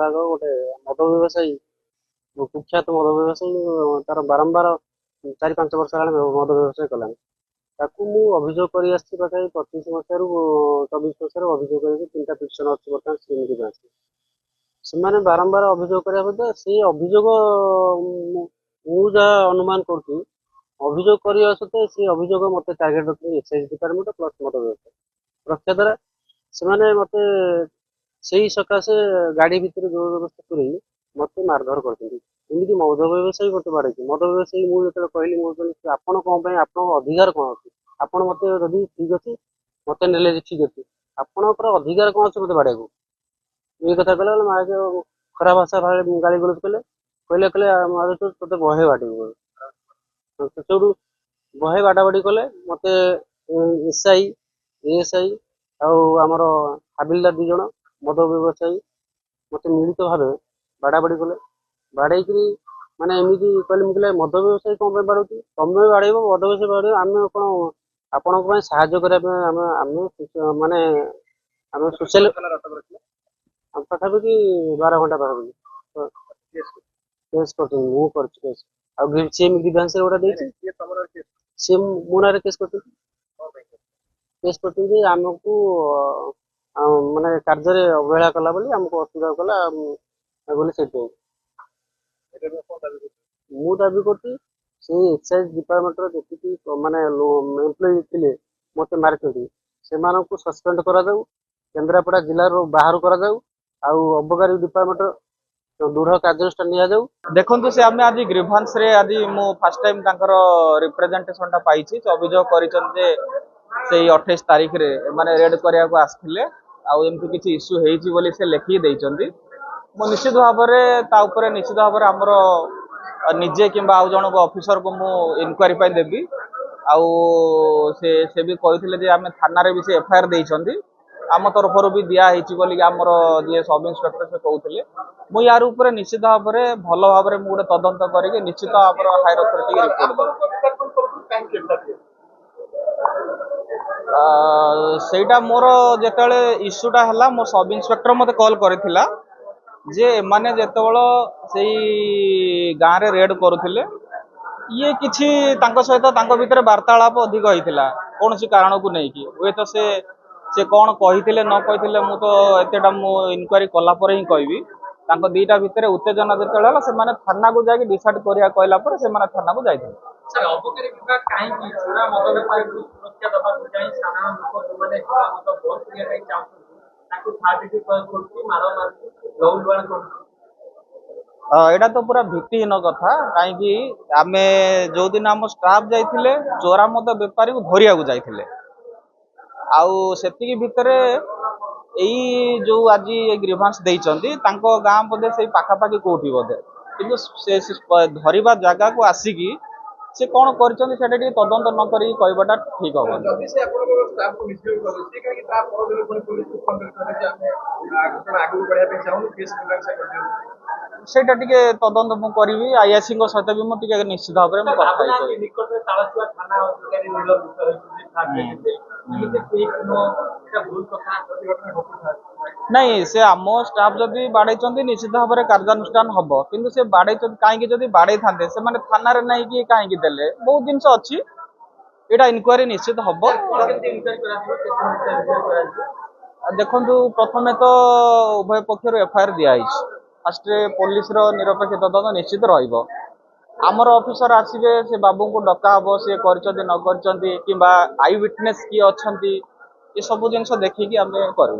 विभाग गोटे मद व्यवसायी कुख्यात मद व्यवसायी तार बारंबार 4-5 वर्ष हेलाଣି मद व्यवसाय कलानी ताकू मु अभियोग कर पाखे 25 मसीह 24 मसीह अभियोग कर 3टा पिटिशन अच्छी बर्तमान श्रीमती ब्रांच से बारंबार अभियोग करने से अभियोग मुझा अनुमान कर अभियोग करने सत्वे से अभियोग मत टार्गेट रखते एक्साइज डिपार्टमेंट प्लस मद व्यवसाय रक्षा द्वारा से मत से सकाशे गाड़ी भितर जो व्यवस्था पूरे मत मारधर करमती मद व्यवसायी मत बाड़े मद व्यवसायी मुझे कहली आपड़ कौन आप अधिकार कौन अच्छी आपड़ मत जदि ठीक अच्छे मत ने ठीक अच्छे आपणकर अधिकार कौन अच्छे मत बाड़े ये कथा कहला माँ खराब भाषा गाड़ी गलोज कले कहले कहले तोते बहे बाटी से बहे बाटा बाटी कले मत एसआई एएसआई आमर हाबिलदार 2 जन मद व्यवसायी मत मिलित भाव बाड़ाबाड़ी कले बाड़े माने एमती कहले मुझे मद व्यवसायी कौन बाड़ू तुम बाड़े मद व्यवसायी बाड़े आम कौन आपण साहाଯ୍य करने माने आम सोशल पाखापाखि 12 घंटा पाखापाखि केस कर सीएम ग्रीवांस गोटा सी मो ना केस कर आमको माने कार्य अवहेला कला बोली आमको असुविधा कला बोली से मु दाबी कर एक्साइज डिपार्टमेंट जी माने एम्प्लॉय थे मत मार्केट से सस्पेंड करा केन्द्रापड़ा जिलार बाहर करा अबकारी डिपार्टमेंट दृढ़ कार्यानुष्ठान निया जाऊ देखंतु से आमे आज ग्रीवांस रे आज मो फर्स्ट टाइम तांकर रिप्रेजेंटेशन टा पाइछि अभियोग करिसन जे से 28 तारीख रे माने रेड करिया को आस्थिले आ एमति किछि इश्यू हेछि बोली से लेखि दैचंदी मो निश्चित भाव रे ता ऊपर निश्चित भाव रे हमरो निजे किंबा आ जण ऑफिसर को मो इंक्वायरी पाइ देबी आ से भी कहिथिले जे आमे थाना रे भी से एफआईआर दैचंदी आम तरफ भी दिया बोली आमर जी सब इन्स्पेक्टर से कहते मुझे यार ऊपर निश्चित भाव में भल भाव में गोटे तदंत करके निश्चित भाव हायर अथॉरिटी रिपोर्ट सेटा मोर जिते इश्यूटा है मोर सब इन्स्पेक्टर मत कॉल करथिला जे माने जेतेबेला से गाँव रे रेड करुले ये किछि तांको सहित तांको भितर वार्तालाप अधिक होइथिला कौन सी कारण को लेकिन हुए तो से कौन कही न कही मु तो एतेटा मु इनक्वारी कला पर ही कहबी तांको दीटा भितर उत्तेजना जेतेला से माने थाना को जाके डिसाइड करिया कहला पर से माने थाना को जाइथिले सर अबकारी विभाग काहे की छोरा मद व्यापारी को सुरक्षा दबा को जाई साधारण लोक जो माने छोरा मद बंद करिया काई चाहू ताको फाटी करती मार मार लौलवान करती एटा तो पूरा भित्तिहीन कथा कहीं आमे जो दिन आम स्टाफ जाइथिले चोरा मद व्यापारी को धरिया को जाइथिले आउ सेतिकी भितरे एई जो आज ग्रीवांस देइचंदी तांको गाँ बोधे से पाखापाखि कोठी बोधे किंतु से धरिबा जगह को आसिकी से कौन करचंदी सेटा टिके तदंत न करी कहबाटा ठीक होबा जदी से आपन स्टाफ को मिसबिहेव करे से काहे ता परदिन कोन पुलिस को कंप्लेंट करे जे हमें घटना आगु बढ़िया पे चाहू केस मिलांसा कर दियो सेटा टिके तदंत मु करबी आईआईसी को सहित भी मु टिके निश्चित भाव में कथा होई निकट में तालसुआ थाना अधिकारी निल विषय जे थाके इते ठीक नो एटा भूल कथा घटना घटना नहीं से आम स्टाफ जदि बाड़े निश्चित भाव में कार्यानुष्ठान हम किंतु से बाड़े कहीं जदि बाड़े था से माने थाना रे नहीं कि कहीं देले बहुत जिनस अच्छी एटा इनक्वारी निश्चित हम देखु प्रथमे तो उभय पक्षर एफआईआर दिखाई फास्ट पुलिस निरपेक्ष तदंत निश्चित रहिबो आमर ऑफिसर आसीबे से बाबू को डका हम सी कर न कर आई विटनेस किए अच्छा ये सब जिन देखिकी आम करूँ।